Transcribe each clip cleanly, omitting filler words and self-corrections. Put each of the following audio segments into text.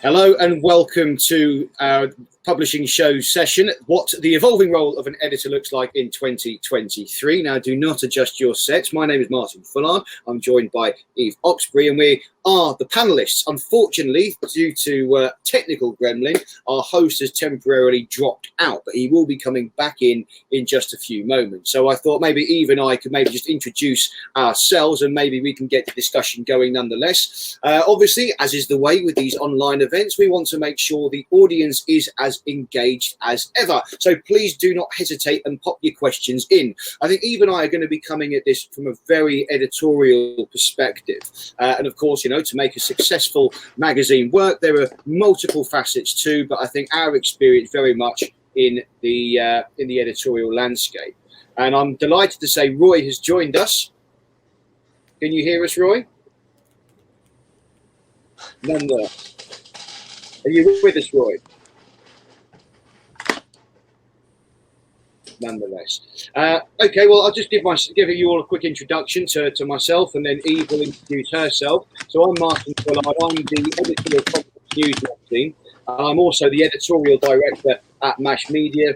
Hello and welcome to our publishing show session, what the evolving role of an editor looks like in 2023. Now, do not adjust your sets. My name is Martin Fullard. I'm joined by Eve Oxbury, and we are the panelists. Unfortunately, due to technical gremlin, our host has temporarily dropped out, but he will be coming back in just a few moments. So I thought maybe Eve and I could maybe just introduce ourselves, and maybe we can get the discussion going nonetheless. Obviously, as is the way with these online events, we want to make sure the audience is as engaged as ever. So please do not hesitate and pop your questions in. I think Eve and I are going to be coming at this from a very editorial perspective. And of course, you know, to make a successful magazine work, there are multiple facets too, but I think our experience very much in the editorial landscape. And I'm delighted to say Roy has joined us. Can you hear us, Roy? None there. Are you with us, Roy? Nonetheless. Okay, well, I'll just give you all a quick introduction to myself, and then Eve will introduce herself. So I'm Martin Fullard. I'm the editor of Conference News magazine. I'm also the editorial director at MASH Media.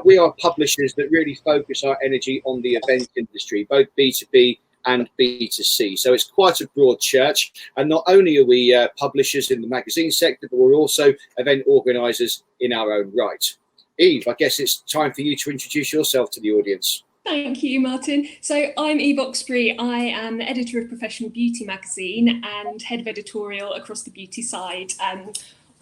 We are publishers that really focus our energy on the event industry, both B2B and B2C. So it's quite a broad church. And not only are we publishers in the magazine sector, but we're also event organisers in our own right. Eve, I guess it's time for you to introduce yourself to the audience. Thank you, Martin. So I'm Eve Oxbury. I am the editor of Professional Beauty magazine and head of editorial across the beauty side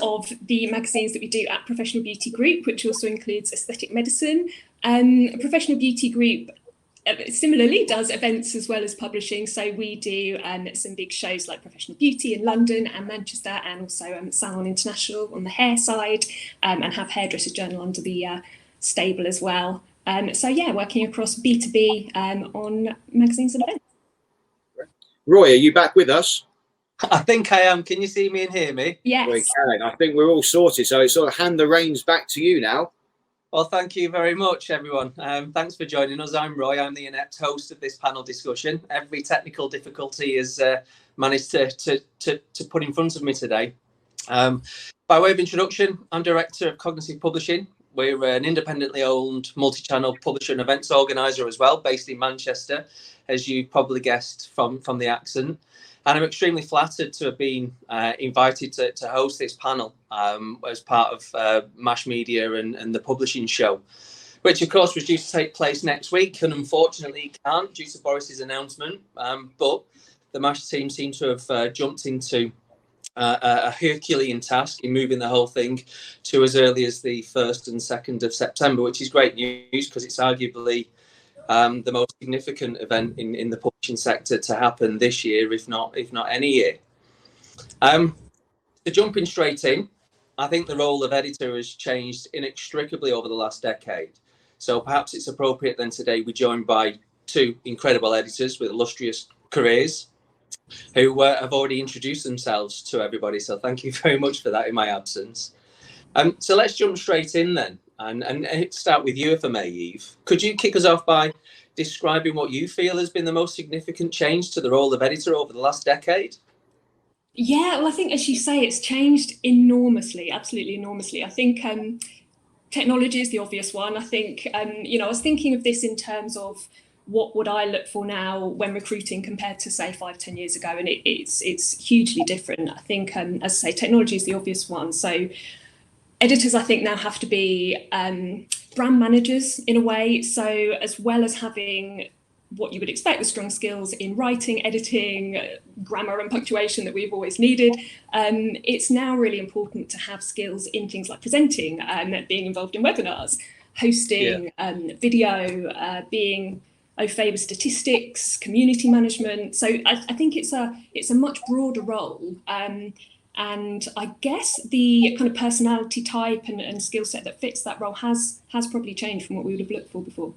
of the magazines that we do at Professional Beauty Group, which also includes aesthetic medicine. Professional Beauty Group similarly does events as well as publishing. So we do some big shows like Professional Beauty in London and Manchester, and also Salon International on the hair side, and have Hairdresser Journal under the stable as well. So yeah, working across B2B on magazines and events. Roy, are you back with us? I think I am. Can you see me and hear me? Yes. We can. I think we're all sorted. So it's sort of hand the reins back to you now. Well, thank you very much, everyone. Thanks for joining us. I'm Roy. I'm the inept host of this panel discussion. Every technical difficulty is managed to put in front of me today. By way of introduction, I'm Director of Cognitive Publishing. We're an independently owned multi-channel publisher and events organiser as well, based in Manchester, as you probably guessed from the accent. And I'm extremely flattered to have been invited to host this panel as part of MASH Media and the publishing show, which of course was due to take place next week, and unfortunately can't due to Boris's announcement. But the MASH team seem to have jumped into a Herculean task in moving the whole thing to as early as the 1st and 2nd of September, which is great news because it's arguably the most significant event in the publishing sector to happen this year, if not any year. Jumping straight in, I think the role of editor has changed inextricably over the last decade. So perhaps it's appropriate then today we're joined by two incredible editors with illustrious careers who have already introduced themselves to everybody. So thank you very much for that in my absence. So let's jump straight in then. And start with you, if I may, Eve. Could you kick us off by describing what you feel has been the most significant change to the role of editor over the last decade? Yeah, well, I think, as you say, it's changed enormously, absolutely enormously. I think technology is the obvious one. I think, I was thinking of this in terms of what would I look for now when recruiting compared to, say, 5-10 years ago, and it's hugely different. I think, as I say, technology is the obvious one. So editors, I think, now have to be brand managers in a way. So as well as having what you would expect, the strong skills in writing, editing, grammar and punctuation that we've always needed, it's now really important to have skills in things like presenting, being involved in webinars, hosting, video, being au fait with statistics, community management. So I think it's a much broader role. And I guess the kind of personality type and skill set that fits that role has probably changed from what we would have looked for before.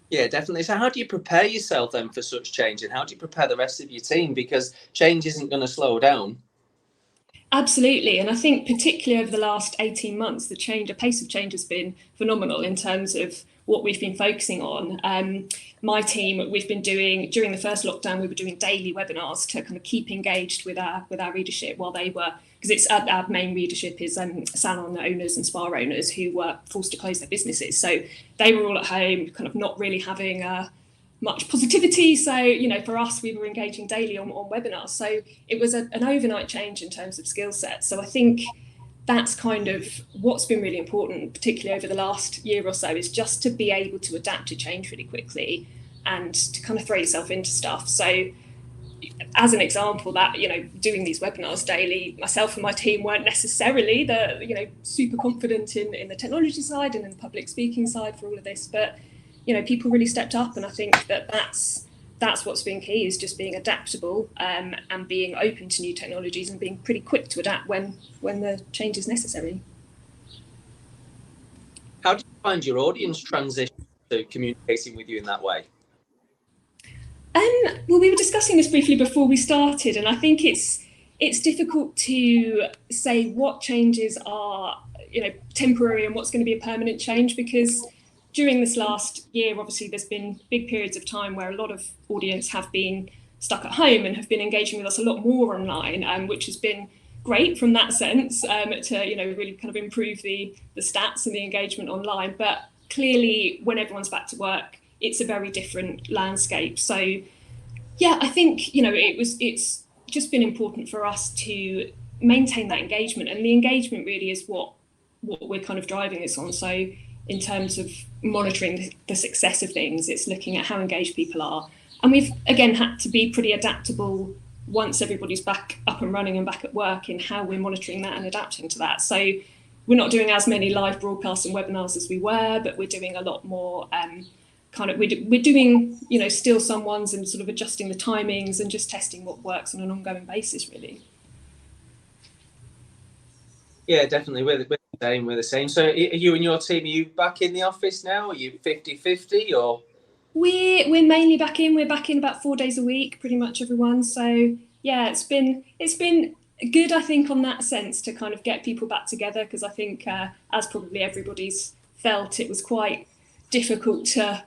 Yeah, definitely. So how do you prepare yourself then for such change, and how do you prepare the rest of your team? Because change isn't going to slow down. Absolutely. And I think particularly over the last 18 months, the pace of change has been phenomenal in terms of what we've been focusing on. My team, we've been doing, during the first lockdown, we were doing daily webinars to kind of keep engaged with our readership while they were, because it's our main readership is salon owners and spa owners who were forced to close their businesses. So they were all at home, kind of not really having much positivity. So, you know, for us, we were engaging daily on webinars. So it was an overnight change in terms of skill sets. So I think that's kind of what's been really important, particularly over the last year or so, is just to be able to adapt to change really quickly and to kind of throw yourself into stuff. So as an example, that, you know, doing these webinars daily, myself and my team weren't necessarily the, you know, super confident in the technology side and in the public speaking side for all of this, but, you know, people really stepped up. And I think that's what's been key, is just being adaptable and being open to new technologies and being pretty quick to adapt when the change is necessary. How do you find your audience transition to communicating with you in that way? Well, we were discussing this briefly before we started, and I think it's difficult to say what changes are, you know, temporary and what's going to be a permanent change, because during this last year, obviously, there's been big periods of time where a lot of audience have been stuck at home and have been engaging with us a lot more online, which has been great from that sense, to, you know, really kind of improve the stats and the engagement online. But clearly, when everyone's back to work, it's a very different landscape. So, yeah, I think, you know, it's just been important for us to maintain that engagement, and the engagement really is what we're kind of driving this on. So in terms of monitoring the success of things, it's looking at how engaged people are. And we've, again, had to be pretty adaptable once everybody's back up and running and back at work in how we're monitoring that and adapting to that. So we're not doing as many live broadcasts and webinars as we were, but we're doing a lot more we're doing, you know, still some ones and sort of adjusting the timings and just testing what works on an ongoing basis, really. Yeah, definitely. We're the same. So are you and your team, are you back in the office now? Are you 50-50 or? We're mainly back in. We're back in about 4 days a week, pretty much everyone. So yeah, it's been good, I think, on that sense, to kind of get people back together, because I think as probably everybody's felt, it was quite difficult to,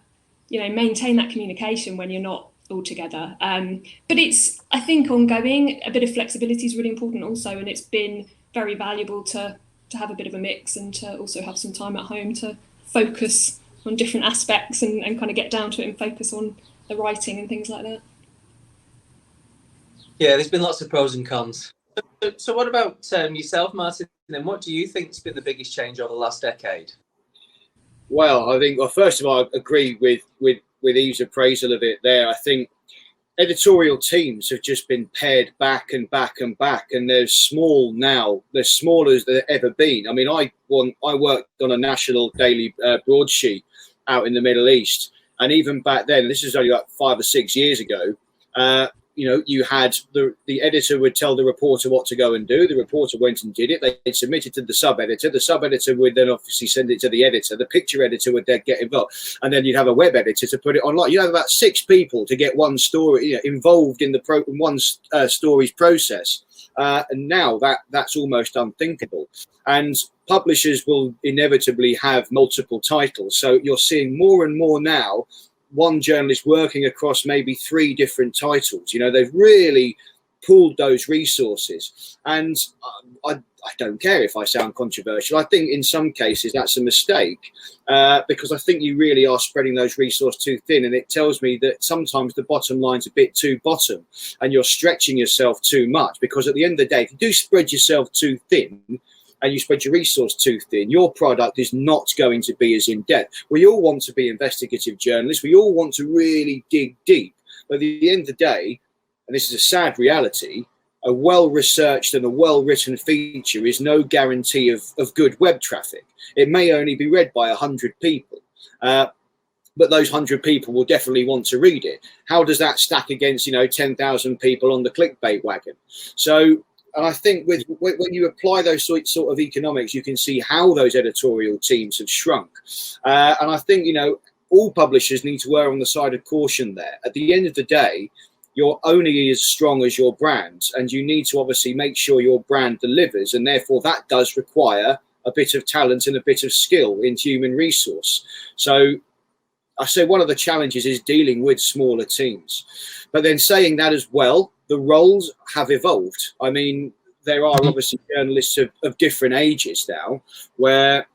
you know, maintain that communication when you're not all together. But it's, I think, ongoing. A bit of flexibility is really important also, and it's been very valuable to have a bit of a mix and to also have some time at home to focus on different aspects and kind of get down to it and focus on the writing and things like that. Yeah, there's been lots of pros and cons. So what about yourself, Martin? Then what do you think has been the biggest change over the last decade? Well, I think, well, first of all, I agree with Eve's appraisal of it there. I think editorial teams have just been pared back and back and back, and they're small now. They're smaller as they've ever been. I mean, I worked on a national daily broadsheet out in the Middle East, and even back then, this is only like 5 or 6 years ago, you know, you had the editor would tell the reporter what to go and do. The reporter went and did it. They submitted to the sub-editor. The sub-editor would then obviously send it to the editor. The picture editor would then get involved. And then you'd have a web editor to put it online. You'd have about 6 people to get one story, you know, involved in one story's process. And now that's almost unthinkable. And publishers will inevitably have multiple titles. So you're seeing more and more now one journalist working across maybe 3 different titles. You know, they've really pooled those resources. And I don't care if I sound controversial. I think in some cases that's a mistake, because I think you really are spreading those resources too thin. And it tells me that sometimes the bottom line's a bit too bottom and you're stretching yourself too much, because at the end of the day, if you do spread yourself too thin, and you spread your resource too thin, your product is not going to be as in-depth. We all want to be investigative journalists. We all want to really dig deep. But at the end of the day, and this is a sad reality, a well-researched and a well-written feature is no guarantee of good web traffic. It may only be read by 100 people, but those 100 people will definitely want to read it. How does that stack against, you know, 10,000 people on the clickbait wagon? So, and I think when you apply those sort of economics, you can see how those editorial teams have shrunk. And I think, you know, all publishers need to err on the side of caution there. At the end of the day, you're only as strong as your brand, and you need to obviously make sure your brand delivers. And therefore, that does require a bit of talent and a bit of skill in human resource. So I say one of the challenges is dealing with smaller teams. But then saying that as well, the roles have evolved. I mean, there are obviously journalists of different ages now where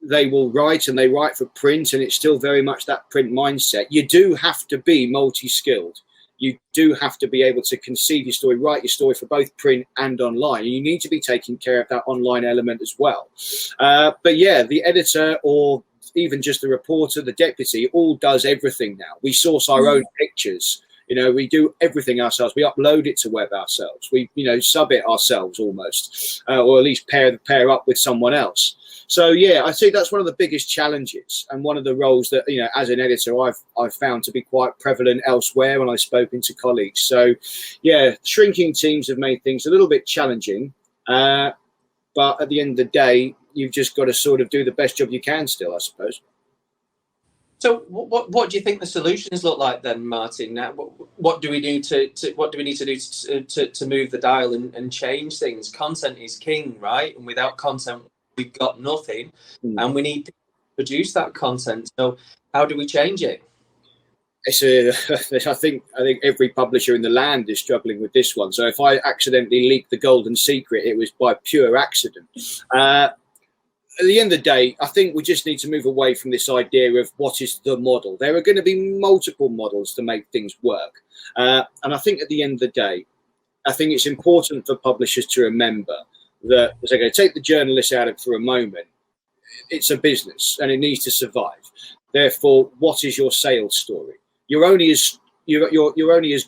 they will write, and they write for print, and it's still very much that print mindset. You do have to be multi-skilled. You do have to be able to conceive your story, write your story for both print and online. And you need to be taking care of that online element as well. But yeah, the editor, or even just the reporter, the deputy, all does everything now. We source our own pictures. You know, we do everything ourselves. We upload it to web ourselves. We, you know, sub it ourselves almost, or at least pair up with someone else. So yeah, I think that's one of the biggest challenges, and one of the roles that, you know, as an editor, I've found to be quite prevalent elsewhere when I've spoken to colleagues. So yeah, shrinking teams have made things a little bit challenging, but at the end of the day, you've just got to sort of do the best job you can still, I suppose. So what do you think the solutions look like then, Martin? Now, what do we do what do we need to do to move the dial and change things? Content is king, right? And without content, we've got nothing, and we need to produce that content. So how do we change it? I think every publisher in the land is struggling with this one. So if I accidentally leaked the golden secret, it was by pure accident. At the end of the day, I think we just need to move away from this idea of what is the model. There are going to be multiple models to make things work. And I think at the end of the day, I think it's important for publishers to remember that, as I go, take the journalist out of it for a moment, it's a business and it needs to survive. Therefore, what is your sales story? You're only as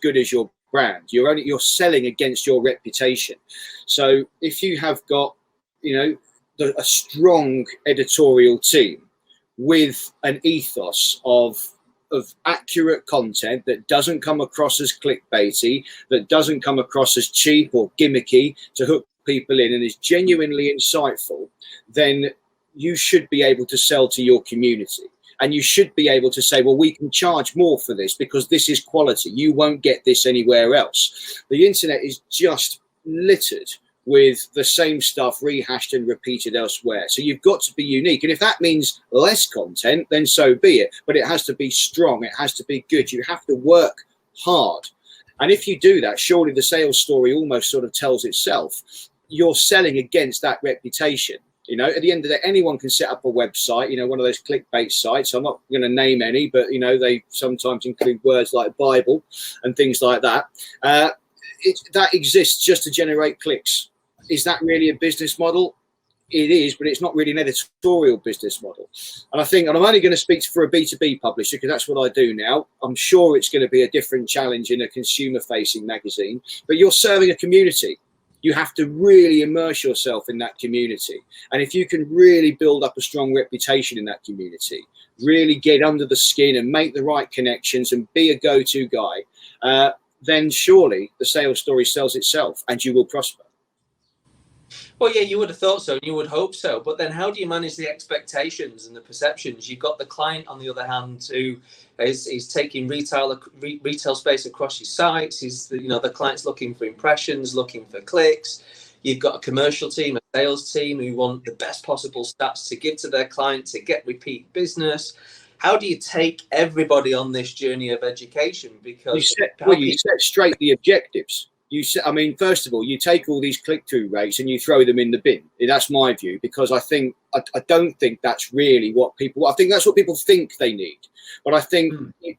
good as your brand. You're selling against your reputation. So if you have got, you know, a strong editorial team with an ethos of accurate content that doesn't come across as clickbaity, that doesn't come across as cheap or gimmicky to hook people in, and is genuinely insightful, then you should be able to sell to your community. And you should be able to say, well, we can charge more for this because this is quality. You won't get this anywhere else. The internet is just littered with the same stuff rehashed and repeated elsewhere. So you've got to be unique. And if that means less content, then so be it. But it has to be strong. It has to be good. You have to work hard. And if you do that, surely the sales story almost sort of tells itself. You're selling against that reputation. You know, at the end of the day, anyone can set up a website, you know, one of those clickbait sites. I'm not going to name any, but, you know, they sometimes include words like Bible and things like that. That exists just to generate clicks. Is that really a business model? It is, but it's not really an editorial business model. And I think, and I'm only going to speak for a B2B publisher because that's what I do now. I'm sure it's going to be a different challenge in a consumer-facing magazine, but you're serving a community. You have to really immerse yourself in that community. And if you can really build up a strong reputation in that community, really get under the skin and make the right connections and be a go-to guy, then surely the sales story sells itself and you will prosper. Well, yeah, you would have thought so and you would hope so. But then how do you manage the expectations and the perceptions? You've got the client, on the other hand, who is taking retail space across your sites. The client's looking for impressions, looking for clicks. You've got a commercial team, a sales team who want the best possible stats to give to their client to get repeat business. How do you take everybody on this journey of education? Because you set straight the objectives. First of all, you take all these click-through rates and you throw them in the bin. That's my view, because I don't think that's really what people. I think that's what people think they need. But I think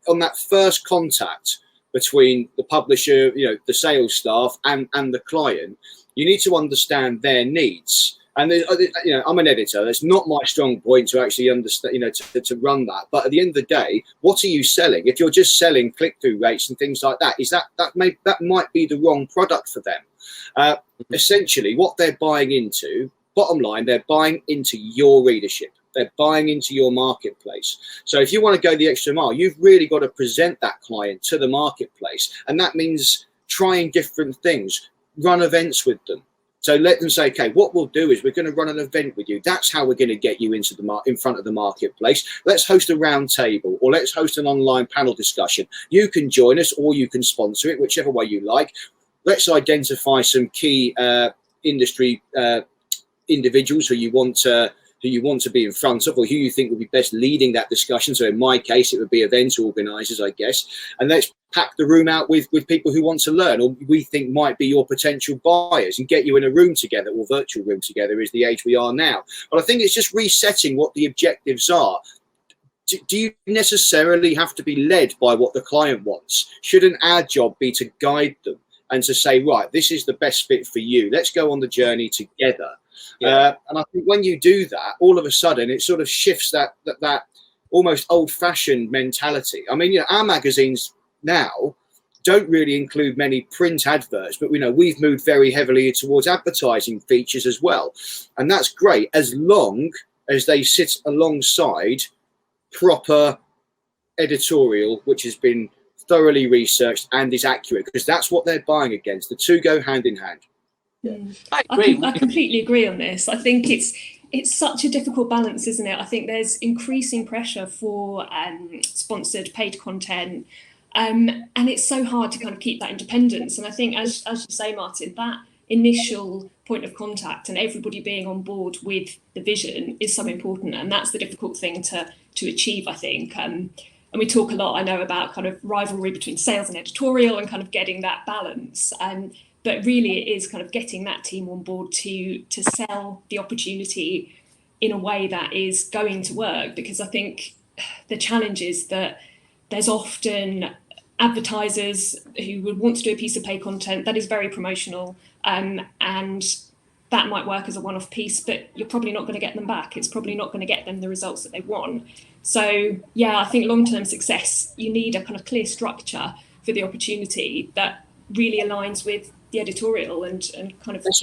on that first contact between the publisher, you know, the sales staff, and the client, you need to understand their needs. And you know, I'm an editor. It's not my strong point to actually understand, you know, to run that. But at the end of the day, what are you selling? If you're just selling click-through rates and things like that, that might be the wrong product for them. Essentially, what they're buying into, bottom line, they're buying into your readership. They're buying into your marketplace. So if you want to go the extra mile, you've really got to present that client to the marketplace, and that means trying different things, run events with them. So let them say, okay, what we'll do is we're going to run an event with you. That's how we're going to get you into in front of the marketplace. Let's host a round table, or let's host an online panel discussion. You can join us or you can sponsor it, whichever way you like. Let's identify some key industry individuals who you want to who you want to be in front of, or who you think would be best leading that discussion. So in my case, it would be event organisers, I guess. And let's pack the room out with people who want to learn, or we think might be your potential buyers, and get you in a room together, or virtual room together is the age we are now. But I think it's just resetting what the objectives are. Do you necessarily have to be led by what the client wants? Shouldn't our job be to guide them and to say, right, this is the best fit for you. Let's go on the journey together. Yeah. And I think when you do that, all of a sudden it sort of shifts that almost old-fashioned mentality. I mean, our magazines now don't really include many print adverts, but we know we've moved very heavily towards advertising features as well. And that's great, as long as they sit alongside proper editorial, which has been thoroughly researched and is accurate, because that's what they're buying against. The two go hand in hand. I agree. I completely agree on this. I think it's such a difficult balance, isn't it? I think there's increasing pressure for sponsored paid content, and it's so hard to kind of keep that independence. And I think, as you say, Martin, that initial point of contact and everybody being on board with the vision is so important, and that's the difficult thing to achieve, I think. And we talk a lot, I know, about kind of rivalry between sales and editorial and kind of getting that balance. But really it is kind of getting that team on board to sell the opportunity in a way that is going to work, because I think the challenge is that there's often advertisers who would want to do a piece of paid content that is very promotional, and that might work as a one-off piece, but you're probably not going to get them back. It's probably not going to get them the results that they want. So yeah, I think long-term success, you need a kind of clear structure for the opportunity that really aligns with the editorial and kind of it's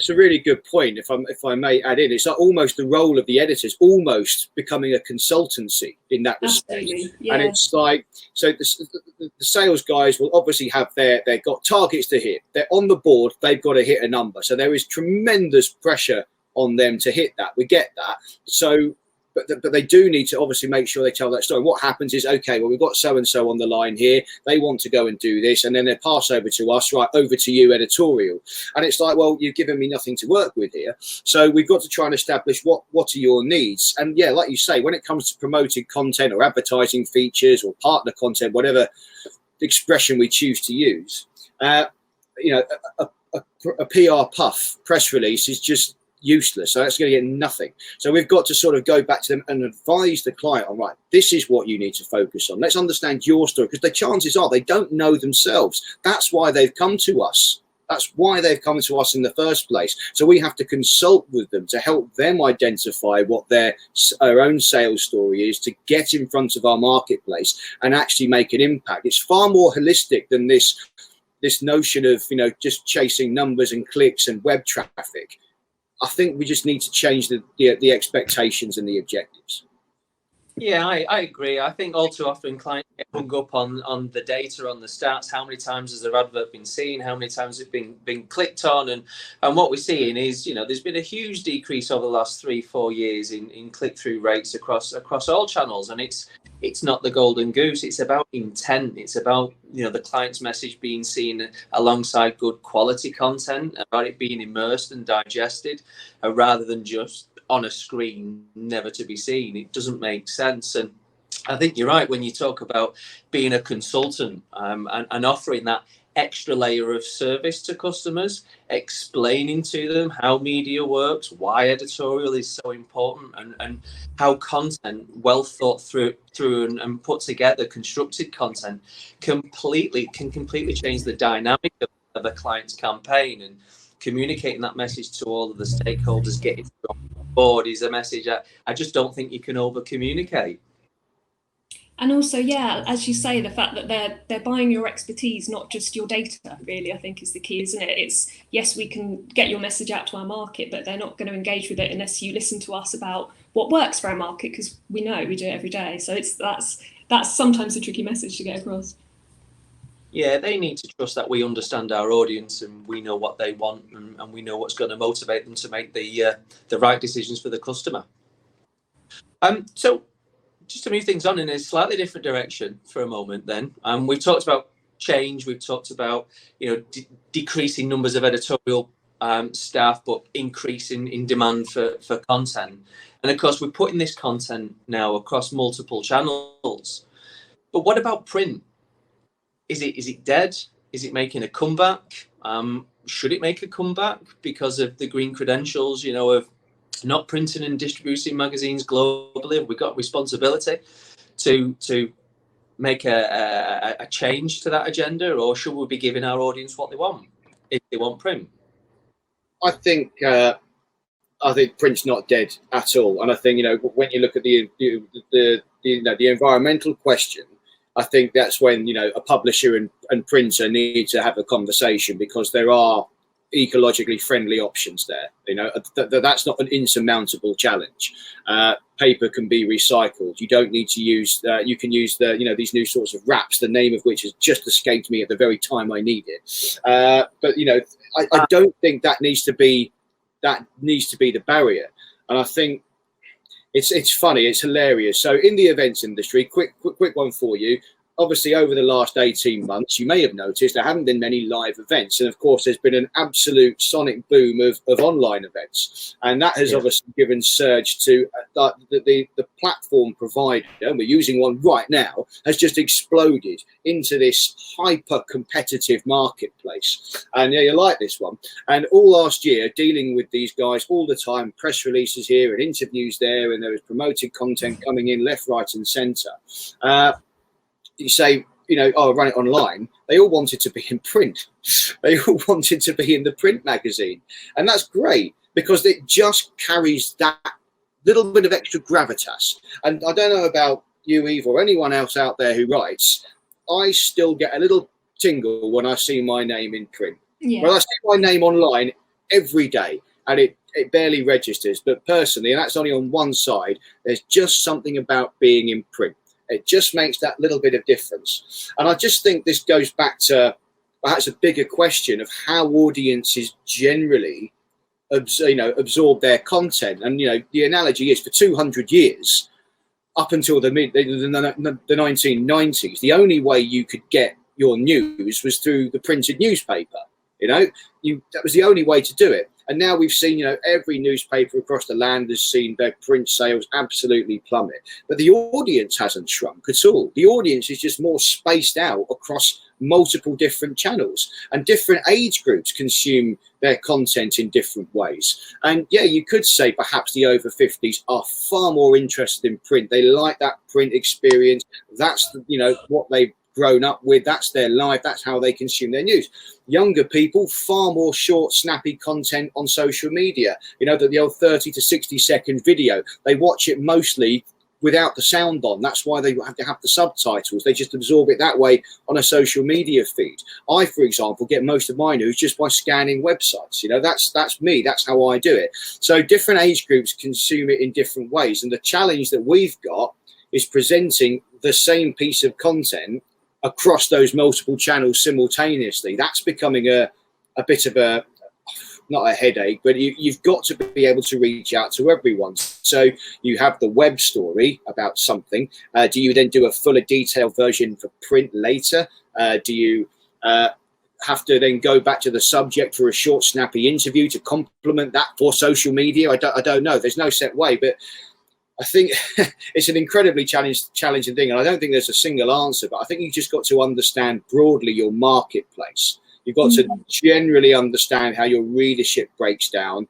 a really good point. If I may add in, it's like almost the role of the editors almost becoming a consultancy in that respect. Yeah. And it's like, so the sales guys will obviously have they've got targets to hit. They're on the board, they've got to hit a number. So there is tremendous pressure on them to hit that. We get that. So but they do need to obviously make sure they tell that story. What happens is, okay, well, we've got so-and-so on the line here. They want to go and do this. And then they pass over to us, right, over to you, editorial. And it's like, well, you've given me nothing to work with here. So we've got to try and establish what are your needs. And yeah, like you say, when it comes to promoted content or advertising features or partner content, whatever expression we choose to use, a PR puff press release is just useless. So that's going to get nothing. So we've got to sort of go back to them and advise the client on, right, this is what you need to focus on. Let's understand your story, because the chances are they don't know themselves. That's why they've come to us. That's why they've come to us in the first place. So we have to consult with them to help them identify what their own sales story is, to get in front of our marketplace and actually make an impact. It's far more holistic than this notion of, just chasing numbers and clicks and web traffic. I think we just need to change the expectations and the objectives. Yeah, I agree. I think all too often clients get hung up on the data, on the stats. How many times has their advert been seen? How many times has it been clicked on? And what we're seeing is, there's been a huge decrease over the last 3-4 years in click-through rates across all channels. And it's not the golden goose. It's about intent. It's about, the client's message being seen alongside good quality content, about it being immersed and digested, rather than just on a screen, never to be seen. It doesn't make sense. And I think you're right when you talk about being a consultant and offering that extra layer of service to customers, explaining to them how media works, why editorial is so important, and how content, well thought through and put together, constructed content, can completely change the dynamic of a client's campaign. And communicating that message to all of the stakeholders, getting on board, is a message I just don't think you can over communicate. And also, yeah, as you say, the fact that they're buying your expertise, not just your data, really, I think is the key, isn't it? It's, yes, we can get your message out to our market, but they're not going to engage with it unless you listen to us about what works for our market, because we know we do it every day. So that's sometimes a tricky message to get across. Yeah, they need to trust that we understand our audience and we know what they want, and we know what's going to motivate them to make the right decisions for the customer. So just to move things on in a slightly different direction for a moment then, we've talked about change, we've talked about decreasing numbers of editorial staff, but increase in demand for content. And of course, we're putting this content now across multiple channels. But what about print? Is it dead? Is it making a comeback? Should it make a comeback because of the green credentials, of not printing and distributing magazines globally? We've got a responsibility to make a change to that agenda, or should we be giving our audience what they want if they want print? I think print's not dead at all, and I think when you look at the environmental question, I think that's when a publisher and printer need to have a conversation, because there are ecologically friendly options there. That's not an insurmountable challenge. Paper can be recycled. You don't need to use. You can use these new sorts of wraps, the name of which has just escaped me at the very time I need it. But I don't think that needs to be the barrier. And I think it's funny, it's hilarious. So in the events industry, quick one for you. Obviously, over the last 18 months, you may have noticed there haven't been many live events. And of course, there's been an absolute sonic boom of online events. And that has obviously given surge to the platform provider, and we're using one right now, has just exploded into this hyper competitive marketplace. And you like this one. And all last year, dealing with these guys all the time, press releases here and interviews there, and there was promoted content coming in left, right, and centre. You say, run it online. They all wanted to be in print. They all wanted to be in the print magazine. And that's great, because it just carries that little bit of extra gravitas. And I don't know about you, Eve, or anyone else out there who writes, I still get a little tingle when I see my name in print. Yeah. Well, I see my name online every day, and it barely registers. But personally, and that's only on one side, there's just something about being in print. It just makes that little bit of difference. And I just think this goes back to perhaps a bigger question of how audiences generally absorb their content. And, the analogy is, for 200 years, up until the 1990s, the only way you could get your news was through the printed newspaper. That was the only way to do it. And now we've seen, every newspaper across the land has seen their print sales absolutely plummet. But the audience hasn't shrunk at all. The audience is just more spaced out across multiple different channels, and different age groups consume their content in different ways. And you could say perhaps the over 50s are far more interested in print. They like that print experience. That's, what they've grown up with. That's their life. That's how they consume their news. Younger people, far more short, snappy content on social media. The old 30 to 60 second video. They watch it mostly without the sound on. That's why they have to have the subtitles. They just absorb it that way on a social media feed. I, for example, get most of my news just by scanning websites. That's me. That's how I do it. So different age groups consume it in different ways. And the challenge that we've got is presenting the same piece of content across those multiple channels simultaneously. That's becoming a bit of not a headache, but you've got to be able to reach out to everyone. So you have the web story about something. Do you then do a fuller detailed version for print later? Do you have to then go back to the subject for a short, snappy interview to complement that for social media? I don't know. There's no set way, but I think it's an incredibly challenging thing. And I don't think there's a single answer, but I think you just got to understand broadly your marketplace. You've got to generally understand how your readership breaks down,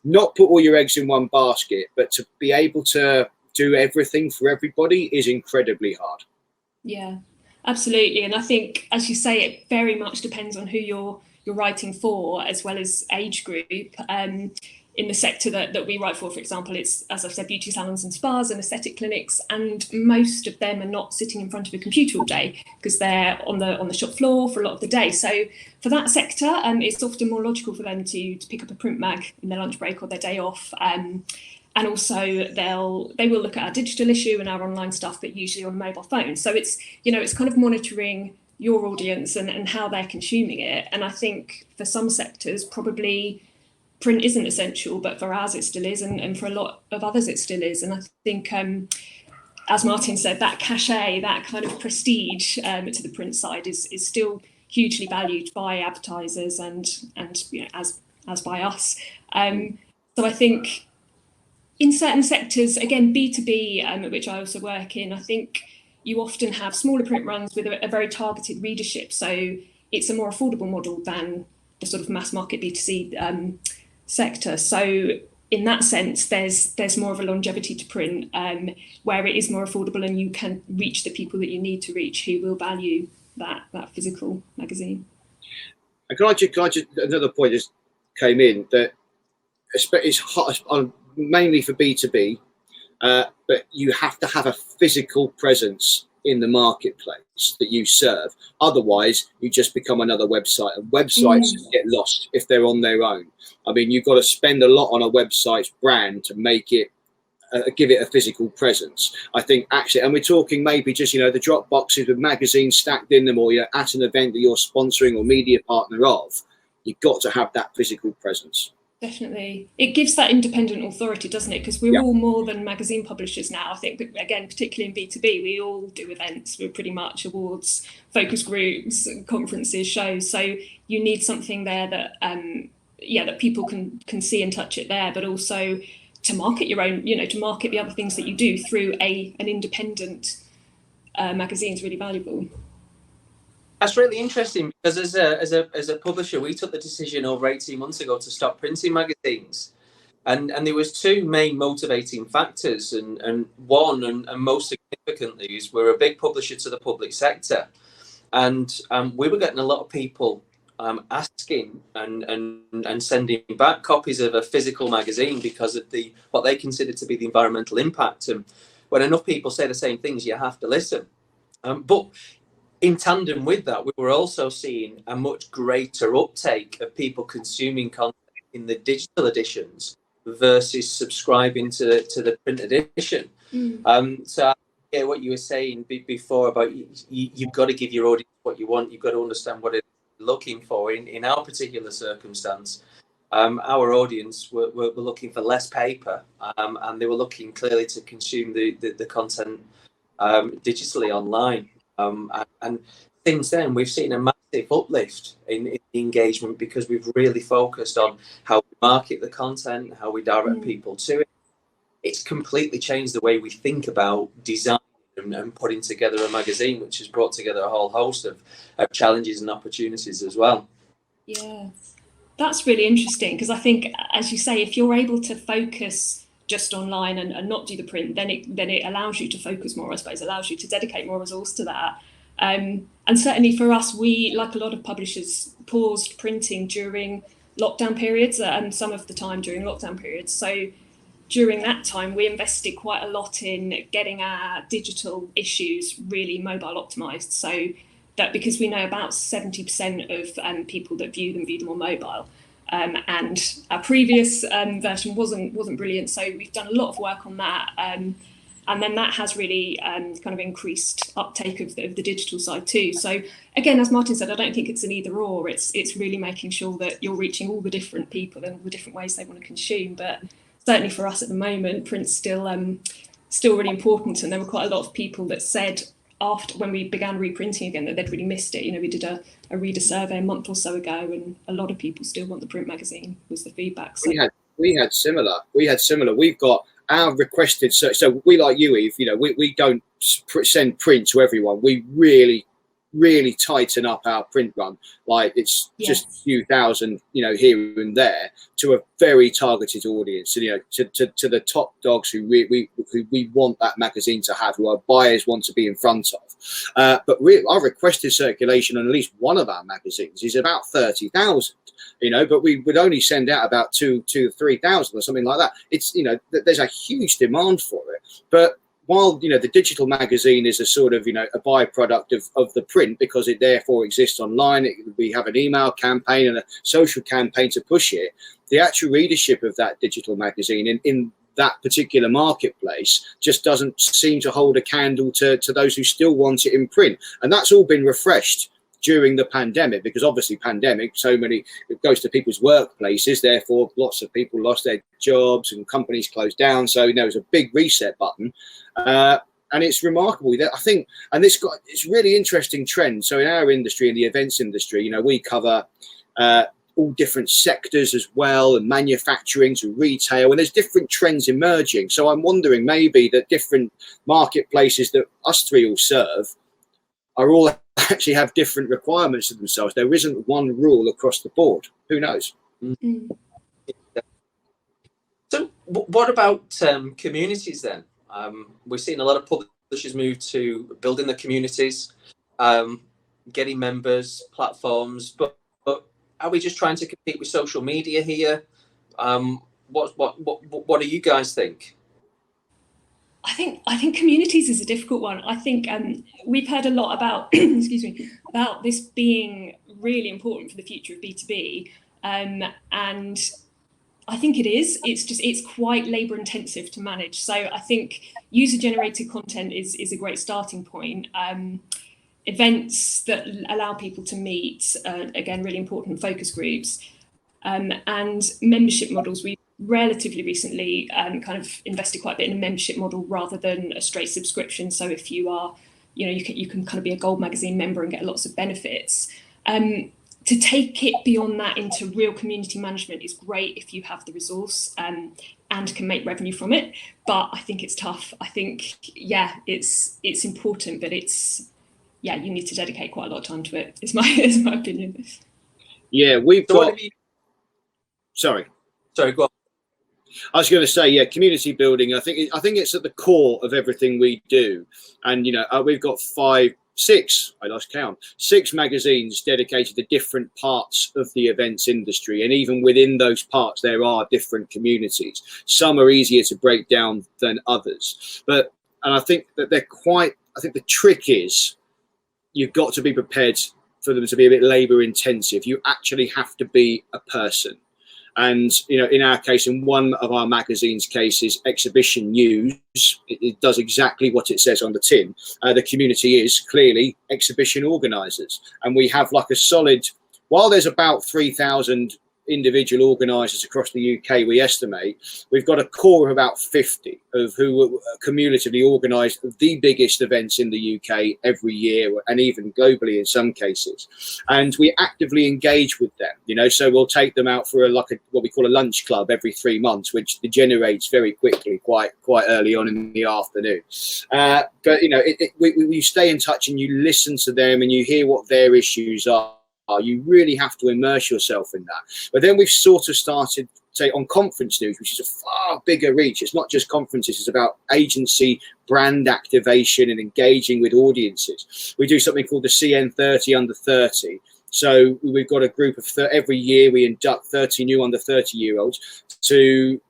not put all your eggs in one basket, but to be able to do everything for everybody is incredibly hard. Yeah, absolutely. And I think, as you say, it very much depends on who you're writing for, as well as age group. In the sector that we write for example, it's, as I've said, beauty salons and spas and aesthetic clinics, and most of them are not sitting in front of a computer all day because they're on the shop floor for a lot of the day. So for that sector, it's often more logical for them to pick up a print mag in their lunch break or their day off. And also they will look at our digital issue and our online stuff, but usually on a mobile phone. So it's kind of monitoring your audience and how they're consuming it. And I think for some sectors, probably print isn't essential, but for ours it still is, and for a lot of others it still is. And I think, as Martin said, that cachet, that kind of prestige to the print side is still hugely valued by advertisers and as as by us. So I think in certain sectors, again, B2B, which I also work in, I think you often have smaller print runs with a very targeted readership. So it's a more affordable model than the sort of mass market B2C sector. So in that sense, there's more of a longevity to print, where it is more affordable and you can reach the people that you need to reach who will value that physical magazine. And can I just another point just came in that it's hot mainly for B2B, but you have to have a physical presence in the marketplace that you serve. Otherwise, you just become another website, and websites get lost if they're on their own. I mean, you've got to spend a lot on a website's brand to make it, give it a physical presence. I think actually, and we're talking maybe just, the drop boxes with magazines stacked in them, or you're at an event that you're sponsoring or media partner of, you've got to have that physical presence. Definitely. It gives that independent authority, doesn't it? Because we're all more than magazine publishers now. I think, again, particularly in B2B, we all do events. We're pretty much awards, focus groups, conferences, shows. So you need something there that, that people can see and touch it there, but also to market your own, to market the other things that you do through an independent magazine is really valuable. That's really interesting, because as a publisher, we took the decision over 18 months ago to stop printing magazines, and there was two main motivating factors, and one and most significantly is we're a big publisher to the public sector, and we were getting a lot of people asking and sending back copies of a physical magazine because of what they consider to be the environmental impact. And when enough people say the same things, you have to listen. But in tandem with that, we were also seeing a much greater uptake of people consuming content in the digital editions versus subscribing to the print edition. So I hear what you were saying before about you've got to give your audience what you want. You've got to understand what it is looking for. In our particular circumstance, our audience were looking for less paper, and they were looking clearly to consume the content digitally online. And since then, we've seen a massive uplift in engagement, because we've really focused on how we market the content, how we direct people to it. It's completely changed the way we think about design and putting together a magazine, which has brought together a whole host of challenges and opportunities as well. Yeah, that's really interesting, because I think, as you say, if you're able to focus just online and not do the print, then it allows you to focus more, I suppose, allows you to dedicate more resource to that. And certainly for us, we, like a lot of publishers, paused printing during lockdown periods, and some of the time during lockdown periods. So during that time, we invested quite a lot in getting our digital issues really mobile optimized, so that, because we know about 70% of people that view them on mobile. And our previous version wasn't brilliant, so we've done a lot of work on that, and then that has really kind of increased uptake of the digital side too. So again, as Martin said, I don't think it's an either or. It's really making sure that you're reaching all the different people and all the different ways they want to consume. But certainly for us at the moment, print's still really important, and there were quite a lot of people that said after, when we began reprinting again, that they'd really missed it. We did a reader survey a month or so ago, and a lot of people still want the print magazine, was the feedback. So we had similar. We've got our requested search. So we, like you, Eve, we don't send print to everyone. We really tighten up our print run. Like it's just a few thousand, here and there, to a very targeted audience. To the top dogs who we want that magazine to have, who our buyers want to be in front of. But our requested circulation on at least one of our magazines is about 30,000. But we would only send out about 2,000 to 3,000 or something like that. It's there's a huge demand for it. But while the digital magazine is a sort of a byproduct of the print, because it therefore exists online, we have an email campaign and a social campaign to push it. The actual readership of that digital magazine in that particular marketplace just doesn't seem to hold a candle to those who still want it in print, and that's all been refreshed during the pandemic, because obviously it goes to people's workplaces, therefore lots of people lost their jobs and companies closed down, so there was a big reset button, and it's remarkable that I think, and it's really interesting trend. So in our industry, in the events industry, we cover all different sectors as well, and manufacturing to retail, and there's different trends emerging. So I'm wondering maybe that different marketplaces that us three all serve are all actually have different requirements of themselves. There isn't one rule across the board. Who knows? Mm. So what about communities then? We've seen a lot of publishers move to building the communities, getting members, platforms, but are we just trying to compete with social media here? What do you guys think? I think communities is a difficult one. I think we've heard a lot about excuse me, about this being really important for the future of B2B, and I think it is. It's quite labour intensive to manage. So I think user generated content is a great starting point. Events that allow people to meet, again, really important focus groups, and membership models. We relatively recently kind of invested quite a bit in a membership model rather than a straight subscription. So if you are, you can kind of be a Gold Magazine member and get lots of benefits. To take it beyond that into real community management is great if you have the resource and can make revenue from it. But I think it's tough. I think, yeah, it's important, but you need to dedicate quite a lot of time to it. Is my opinion. Yeah, we've got. Sorry, go on. I was going to say, yeah, community building. I think it's at the core of everything we do, and we've got 6 magazines dedicated to different parts of the events industry, and even within those parts, there are different communities. Some are easier to break down than others, and I think that I think the trick is, you've got to be prepared for them to be a bit labour intensive. You actually have to be a person. And, in our case, in one of our magazine's cases, Exhibition News, it does exactly what it says on the tin. The community is clearly exhibition organisers. And we have like a solid, while there's about 3,000 individual organisers across the UK, we estimate, we've got a core of about 50 of who cumulatively organise the biggest events in the UK every year, and even globally in some cases. And we actively engage with them, so we'll take them out for what we call a lunch club every 3 months, which degenerates very quickly, quite early on in the afternoon. But you stay in touch and you listen to them and you hear what their issues are. You really have to immerse yourself in that. But then we've sort of started, say, on conference news, which is a far bigger reach. It's not just conferences, it's about agency brand activation and engaging with audiences. We do something called the CN30 under 30. So we've got a group of every year we induct 30 new under 30-year-olds to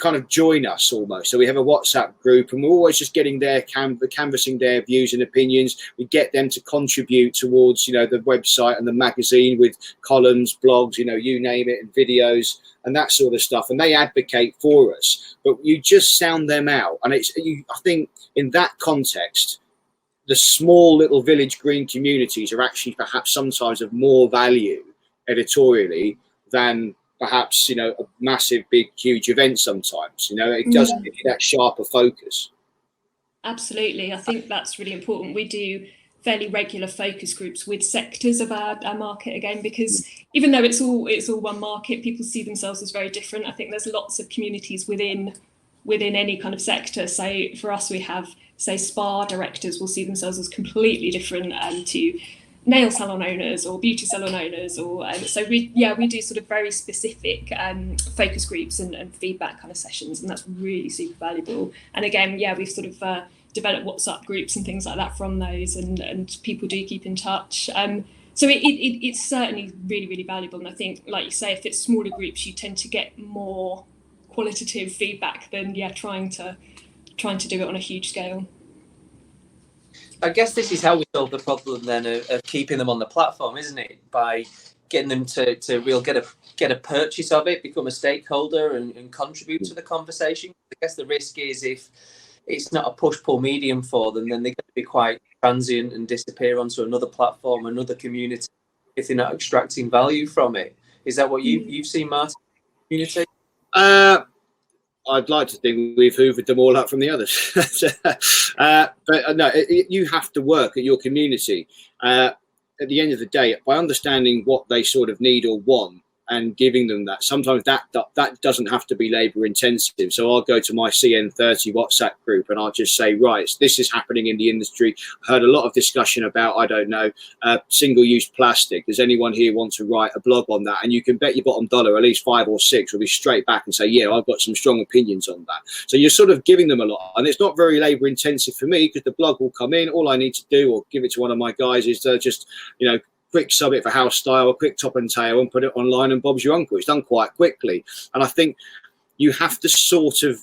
kind of join us almost. So we have a WhatsApp group, and we're always just getting their canvassing their views and opinions. We get them to contribute towards, the website and the magazine with columns, blogs, you name it, and videos and that sort of stuff. And they advocate for us, but you just sound them out. And I think in that context, the small little village green communities are actually perhaps sometimes of more value editorially than perhaps a massive, big, huge event. Sometimes it does give you that sharper focus. Absolutely, I think that's really important. We do fairly regular focus groups with sectors of our market again, because even though it's all one market, people see themselves as very different. I think there's lots of communities within any kind of sector. So for us, we have, say, spa directors will see themselves as completely different to nail salon owners or beauty salon owners, or so we do sort of very specific focus groups and feedback kind of sessions, and that's really super valuable. And again, we've sort of developed WhatsApp groups and things like that from those, and people do keep in touch. So it's certainly really, really valuable. And I think, like you say, if it's smaller groups, you tend to get more qualitative feedback than trying to do it on a huge scale. I guess this is how we solve the problem then of keeping them on the platform, isn't it? By getting them to really get a purchase of it, become a stakeholder and contribute to the conversation. I guess the risk is, if it's not a push-pull medium for them, then they're going to be quite transient and disappear onto another platform, another community, if they're not extracting value from it. Is that what you've seen, Martin? Community? I'd like to think we've hoovered them all up from the others. But no, you have to work at your community. At the end of the day, by understanding what they sort of need or want, and giving them that. Sometimes that doesn't have to be labor intensive. So I'll go to my CN30 WhatsApp group and I'll just say, right, this is happening in the industry. I heard a lot of discussion about, I don't know, single-use plastic. Does anyone here want to write a blog on that? And you can bet your bottom dollar at least 5 or 6 will be straight back and say, yeah, I've got some strong opinions on that. So you're sort of giving them a lot. And it's not very labor intensive for me because the blog will come in. All I need to do or give it to one of my guys is to just, quick sub it for house style, a quick top and tail and put it online and Bob's your uncle. It's done quite quickly. And I think you have to sort of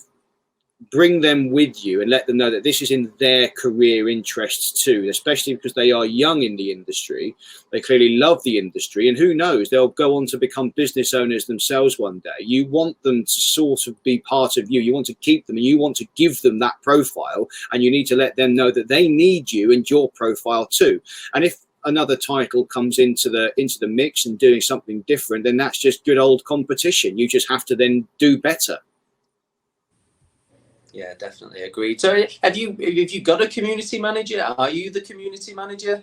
bring them with you and let them know that this is in their career interests too, especially because they are young in the industry. They clearly love the industry, and who knows, they'll go on to become business owners themselves one day. You want them to sort of be part of you. You want to keep them and you want to give them that profile, and you need to let them know that they need you and your profile too. And if another title comes into the mix and doing something different, then that's just good old competition. You just have to then do better. Yeah, definitely agreed. So have you got a community manager? Are you the community manager?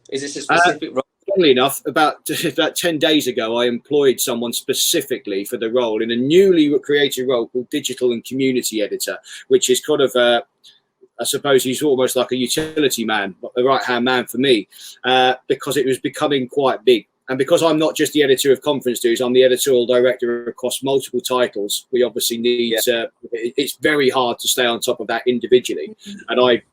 Is this a specific role? Funnily enough, about 10 days ago, I employed someone specifically for the role in a newly created role called digital and community editor, which is kind of I suppose he's almost like a utility man, a right-hand man for me, because it was becoming quite big. And because I'm not just the editor of Conference News, I'm the editorial director across multiple titles. We obviously need, it's very hard to stay on top of that individually. And I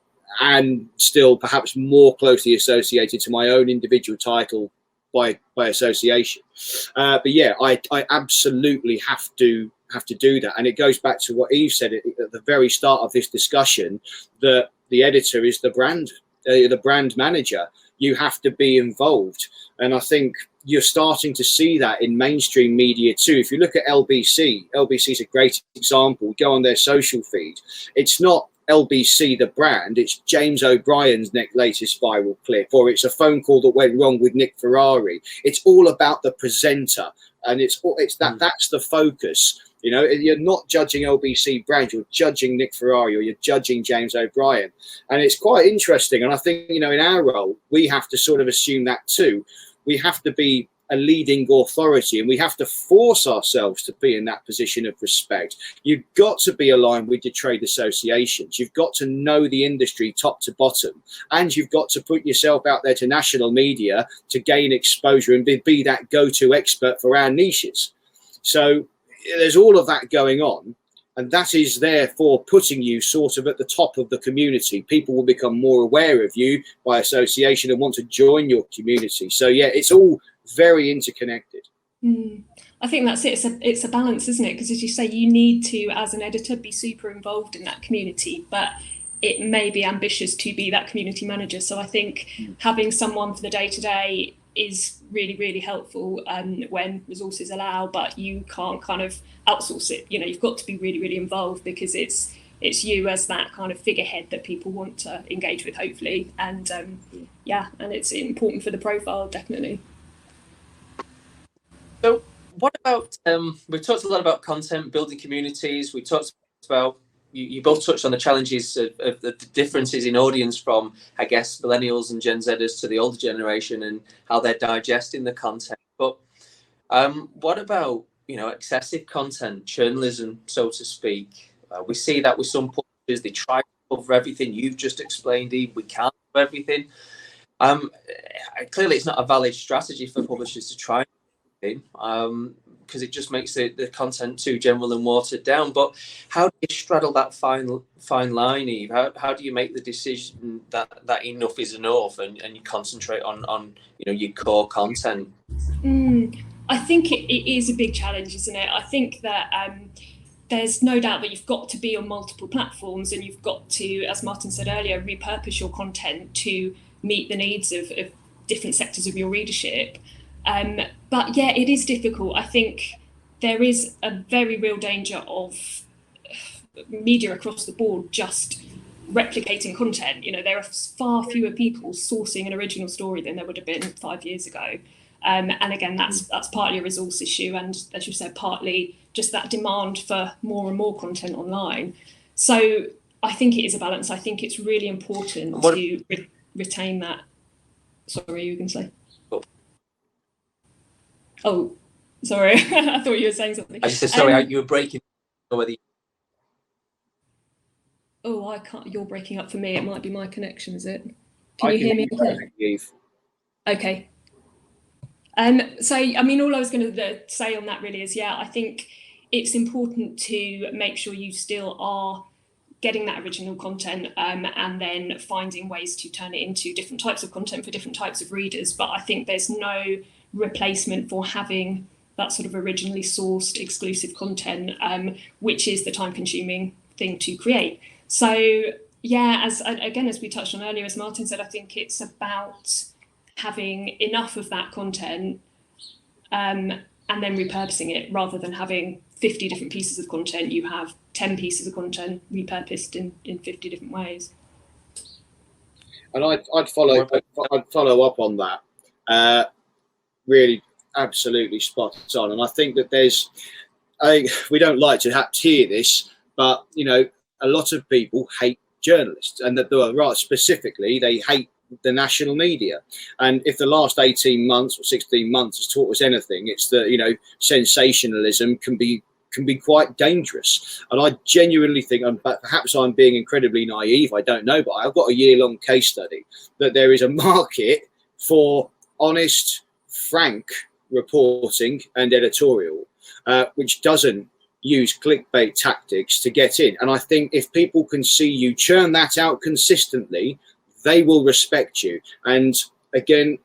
am still perhaps more closely associated to my own individual title by association. But yeah, I absolutely have to do that. And it goes back to what Eve said at the very start of this discussion, that the editor is the brand manager. You have to be involved. And I think you're starting to see that in mainstream media too. If you look at LBC is a great example. Go on their social feed. It's not LBC, the brand, it's James O'Brien's latest viral clip, or it's a phone call that went wrong with Nick Ferrari. It's all about the presenter. And that's the focus. You're not judging LBC brand, you're judging Nick Ferrari, or you're judging James O'Brien. And it's quite interesting. And I think, in our role, we have to sort of assume that too. We have to be a leading authority, and we have to force ourselves to be in that position of respect. You've got to be aligned with your trade associations. You've got to know the industry top to bottom, and you've got to put yourself out there to national media to gain exposure and be that go-to expert for our niches. So there's all of that going on, and that is therefore putting you sort of at the top of the community. People will become more aware of you by association and want to join your community. So yeah, it's all very interconnected. I think that's it. It's a balance, isn't it? Because as you say, you need to, as an editor, be super involved in that community, but it may be ambitious to be that community manager. So I think having someone for the day-to-day is really, really helpful when resources allow, but you can't kind of outsource it. You've got to be really, really involved, because it's you as that kind of figurehead that people want to engage with, hopefully. And and it's important for the profile, definitely. So what about, we've talked a lot about content, building communities. We talked about, you both touched on the challenges of the differences in audience from, I guess, millennials and Gen Zers to the older generation and how they're digesting the content. But what about, excessive content, journalism, so to speak? We see that with some publishers, they try to cover everything. You've just explained, Eve, we can't cover everything. Clearly, it's not a valid strategy for publishers to try because it just makes the content too general and watered down. But how do you straddle that fine line, Eve? How do you make the decision that enough is enough and you concentrate on your core content? I think it is a big challenge, isn't it? I think that there's no doubt that you've got to be on multiple platforms, and you've got to, as Martin said earlier, repurpose your content to meet the needs of different sectors of your readership. But yeah, it is difficult. I think there is a very real danger of media across the board just replicating content. There are far fewer people sourcing an original story than there would have been 5 years ago. And again, that's partly a resource issue, and as you said, partly just that demand for more and more content online. So I think it is a balance. I think it's really important to retain that. Sorry, you can say. Oh, Sorry, I thought you were saying something. I just said, sorry, you were breaking. Whether Oh, I can't. You're breaking up for me. It might be my connection, is it? Can you hear me? Okay. So, I mean, all I was going to say on that really is, yeah, I think it's important to make sure you still are getting that original content, and then finding ways to turn it into different types of content for different types of readers. But I think there's no replacement for having that sort of originally sourced exclusive content, which is the time-consuming thing to create. So yeah, as we touched on earlier, as Martin said, I think it's about having enough of that content, and then repurposing it, rather than having 50 different pieces of content. You have 10 pieces of content repurposed in 50 different ways. And I'd follow up on that. Really, absolutely spot on. And I think that we don't like to have to hear this, but you know, a lot of people hate journalists, and that right specifically they hate the national media. And if the last 18 months or 16 months has taught us anything, it's that, you know, sensationalism can be quite dangerous. And I genuinely think, but perhaps I'm being incredibly naive, I don't know, but I've got a year-long case study that there is a market for honest, frank reporting and editorial, which doesn't use clickbait tactics to get in. And I think if people can see you churn that out consistently, they will respect you. And again,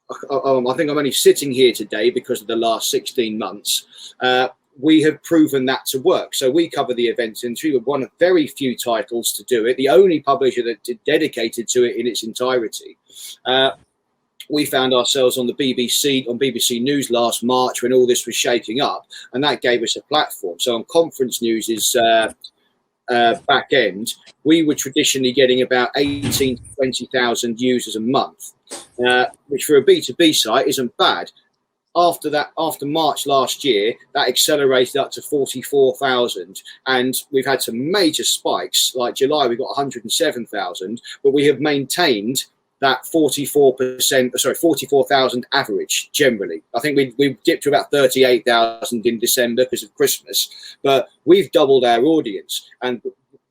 I think I'm only sitting here today because of the last 16 months. We have proven that to work. So we cover the events industry. We're one of very few titles to do it, the only publisher that dedicated to it in its entirety. We found ourselves on the BBC, on BBC News last March when all this was shaking up, and that gave us a platform. So on Conference News' back end, we were traditionally getting about 18 to 20,000 users a month, which for a B2B site isn't bad. After March last year, that accelerated up to 44,000, and we've had some major spikes. Like July, we got 107,000, but we have maintained that 44,000 average generally. I think we dipped to about 38,000 in December because of Christmas, but we've doubled our audience. And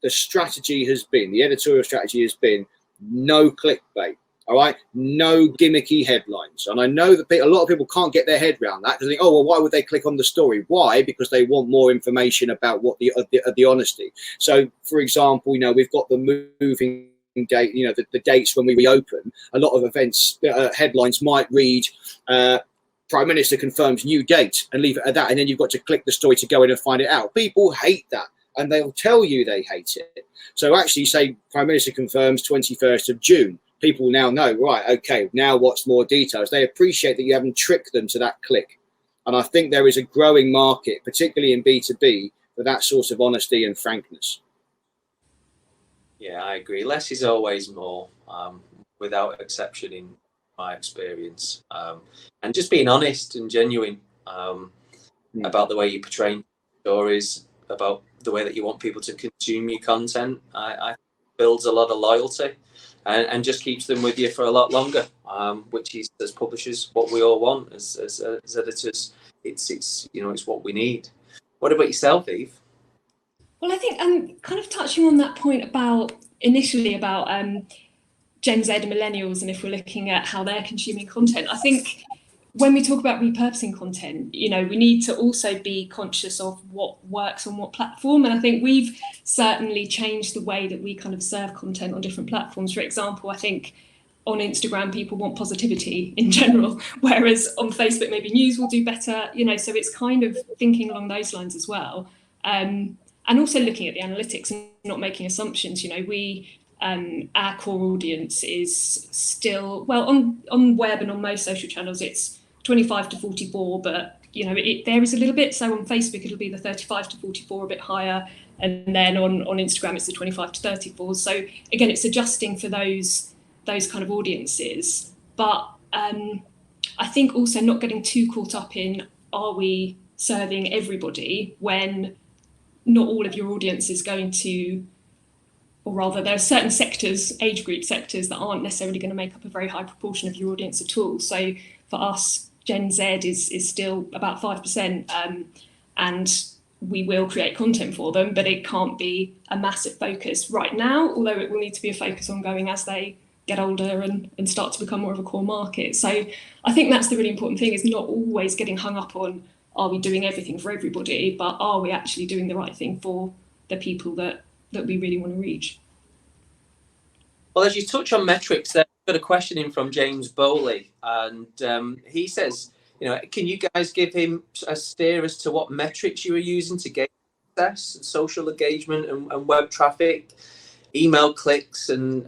the strategy has been, the editorial strategy has been, no clickbait. All right, no gimmicky headlines. And I know that a lot of people can't get their head around that, because they think, oh, well, why would they click on the story? Why? Because they want more information about what the honesty. So, for example, you know, we've got the moving date, you know, the dates when we reopen. A lot of events headlines might read Prime Minister confirms new date and leave it at that, and then you've got to click the story to go in and find it out. People hate that, and they'll tell you they hate it. So actually say Prime Minister confirms 21st of June. People now know, right, okay, now what's more details? They appreciate that you haven't tricked them to that click. And I think there is a growing market, particularly in B2B, for that sort of honesty and frankness. Yeah, I agree. Less is always more, without exception, in my experience. And just being honest and genuine about the way you portray stories, about the way that you want people to consume your content, I builds a lot of loyalty and just keeps them with you for a lot longer, which is, as publishers, what we all want. As editors, it's you know, it's what we need. What about yourself, Eve? Well, I think I'm kind of touching on that point initially about Gen Z and millennials, and if we're looking at how they're consuming content. I think when we talk about repurposing content, you know, we need to also be conscious of what works on what platform. And I think we've certainly changed the way that we kind of serve content on different platforms. For example, I think on Instagram, people want positivity in general, whereas on Facebook, maybe news will do better, you know, so it's kind of thinking along those lines as well. And also looking at the analytics and not making assumptions. You know, our core audience is still, well, on web and on most social channels, it's 25 to 44, but you know, it varies a little bit. So on Facebook, it'll be the 35 to 44, a bit higher, and then on Instagram, it's the 25 to 34. So again, it's adjusting for those kind of audiences. But I think also not getting too caught up in, are we serving everybody, when not all of your audience is going to, or rather there are certain sectors, age group sectors, that aren't necessarily going to make up a very high proportion of your audience at all. So for us, Gen Z is still about 5%, and we will create content for them, but it can't be a massive focus right now, although it will need to be a focus ongoing as they get older and start to become more of a core market. So I think that's the really important thing, is not always getting hung up on, are we doing everything for everybody, but are we actually doing the right thing for the people that we really want to reach? Well, as you touch on metrics, there, I've got a question in from James Bowley, and he says, can you guys give him a steer as to what metrics you are using to gauge success, social engagement, and web traffic, email clicks, and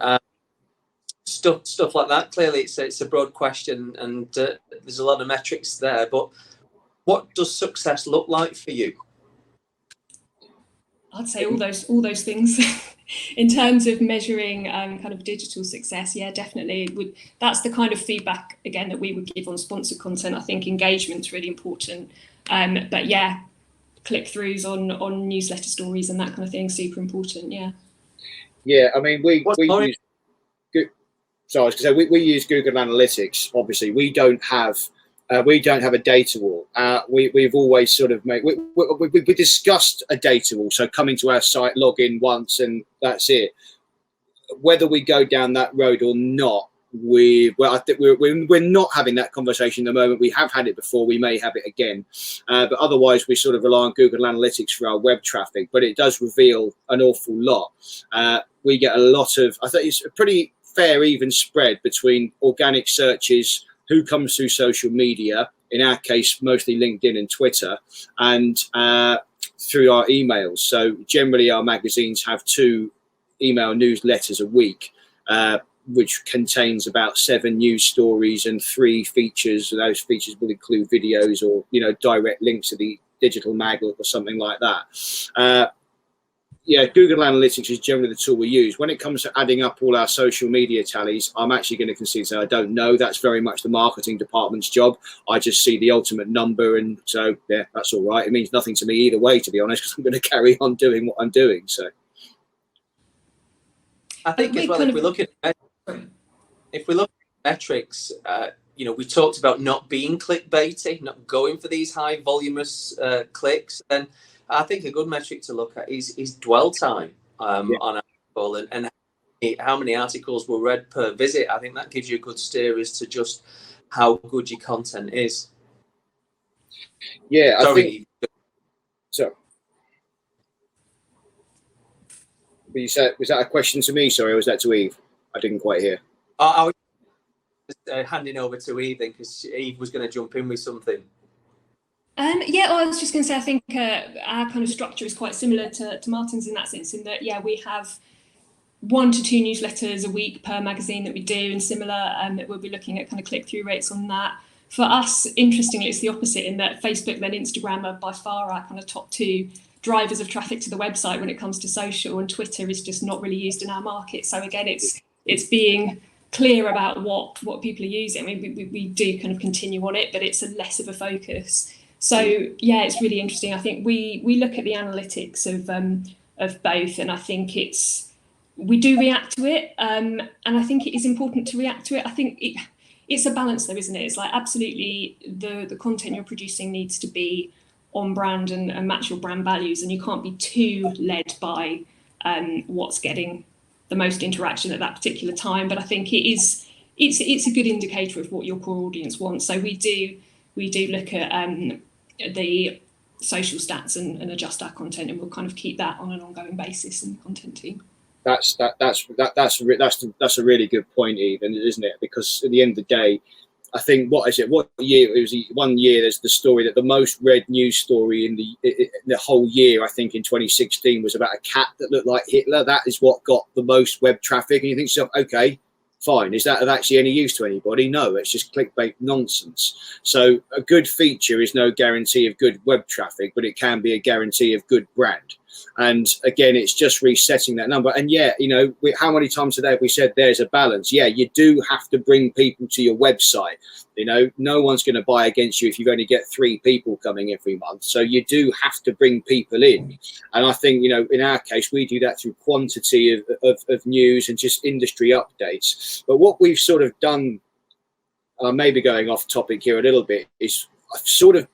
stuff like that? Clearly, it's a broad question, and there's a lot of metrics there. But what does success look like for you? I'd say all those things. In terms of measuring kind of digital success, yeah, definitely. That's the kind of feedback, again, that we would give on sponsored content. I think engagement's really important. But yeah, click-throughs on newsletter stories and that kind of thing, super important, yeah. Yeah, I mean, we use... So I was going to say, we use Google Analytics, obviously. We don't have a data wall. We've always sort of made, we discussed a data wall. So coming to our site, log in once, and that's it. Whether we go down that road or not, I think we're not having that conversation at the moment. We have had it before. We may have it again, but otherwise we sort of rely on Google Analytics for our web traffic. But it does reveal an awful lot. We get a lot of, I think it's a pretty fair, even spread between organic searches, who comes through social media, in our case, mostly LinkedIn and Twitter, and through our emails. So generally our magazines have 2 email newsletters a week, which contains about 7 news stories and 3 features. Those features will include videos or, direct links to the digital mag or something like that. Yeah, Google Analytics is generally the tool we use. When it comes to adding up all our social media tallies, I'm actually going to concede that I don't know. That's very much the marketing department's job. I just see the ultimate number, and so, yeah, that's all right. It means nothing to me either way, to be honest, because I'm going to carry on doing what I'm doing. So I think as well, if we look at metrics, we talked about not being clickbaity, not going for these high voluminous clicks, and I think a good metric to look at is dwell time on an article, and how many articles were read per visit. I think that gives you a good steer as to just how good your content is. Yeah, I think so. But you said, was that a question to me? Sorry, or was that to Eve? I didn't quite hear. I was handing over to Eve then, because Eve was going to jump in with something. I was just going to say, I think our kind of structure is quite similar to Martin's in that sense, in that, yeah, we have 1 to 2 newsletters a week per magazine that we do, and similar, that we'll be looking at kind of click-through rates on that. For us, interestingly, it's the opposite, in that Facebook then Instagram are by far our kind of top 2 drivers of traffic to the website when it comes to social, and Twitter is just not really used in our market. So again, it's being clear about what people are using. I mean, we do kind of continue on it, but it's a less of a focus. So yeah, it's really interesting. I think we look at the analytics of both, and I think we do react to it, and I think it is important to react to it. I think it's a balance, though, isn't it? It's like, absolutely, the content you're producing needs to be on brand and match your brand values, and you can't be too led by what's getting the most interaction at that particular time. But I think it's a good indicator of what your core audience wants. So we do look at the social stats and adjust our content, and we'll kind of keep that on an ongoing basis in the content team. That's a really good point, even, isn't it? Because at the end of the day, I think what year it was? 1 year. There's the story that the most read news story in the whole year, I think in 2016, was about a cat that looked like Hitler. That is what got the most web traffic, and you think to yourself, okay, fine. Is that of actually any use to anybody? No, it's just clickbait nonsense. So a good feature is no guarantee of good web traffic, but it can be a guarantee of good brand. And again, it's just resetting that number. And yeah, how many times today have we said there's a balance? Yeah, you do have to bring people to your website. No one's going to buy against you if you've only get 3 people coming every month. So you do have to bring people in. And I think, in our case, we do that through quantity of news and just industry updates. But what we've sort of done maybe going off topic here a little bit, is I've sort of,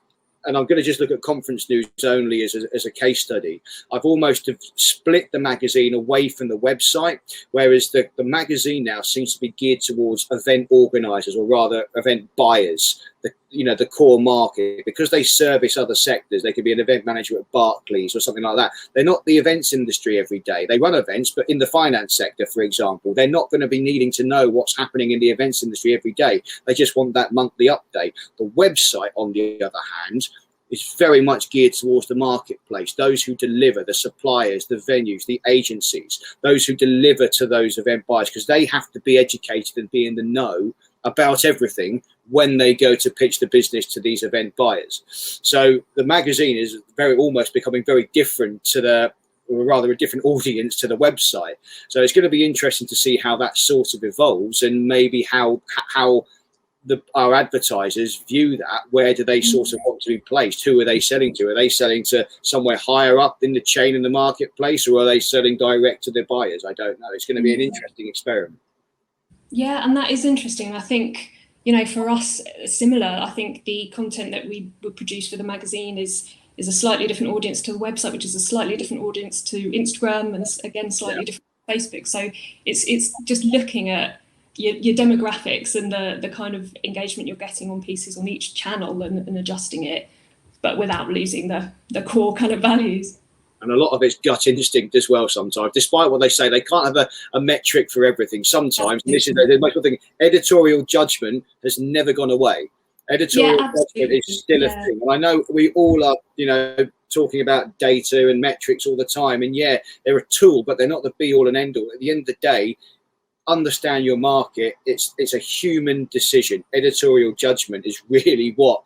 and I'm going to just look at conference news only as a case study. I've almost have split the magazine away from the website, whereas the magazine now seems to be geared towards event organisers, or rather event buyers, the core market, because they service other sectors. They could be an event manager at Barclays or something like that. They're not the events industry every day. They run events, but in the finance sector, for example, they're not going to be needing to know what's happening in the events industry every day. They just want that monthly update. The website, on the other hand, is very much geared towards the marketplace, those who deliver, the suppliers, the venues, the agencies, those who deliver to those event buyers, because they have to be educated and be in the know about everything when they go to pitch the business to these event buyers. So the magazine is almost becoming very different to or rather a different audience to the website. So it's going to be interesting to see how that sort of evolves, and maybe how our advertisers view that. Where do they sort of want to be placed? Who are they selling to? Are they selling to somewhere higher up in the chain in the marketplace, or are they selling direct to their buyers? I don't know. It's going to be an interesting experiment. Yeah, and that is interesting. I think, for us, similar, I think the content that we would produce for the magazine is a slightly different audience to the website, which is a slightly different audience to Instagram, and again, slightly different to Facebook. So it's just looking at your demographics and the kind of engagement you're getting on pieces on each channel, and adjusting it, but without losing the core kind of values. And a lot of it's gut instinct as well sometimes. Despite what they say, they can't have a metric for everything sometimes. And this is the most thing. Editorial judgment has never gone away. Editorial judgment is still a thing. And I know we all are, talking about data and metrics all the time. And they're a tool, but they're not the be all and end all. At the end of the day, understand your market. It's a human decision. Editorial judgment is really what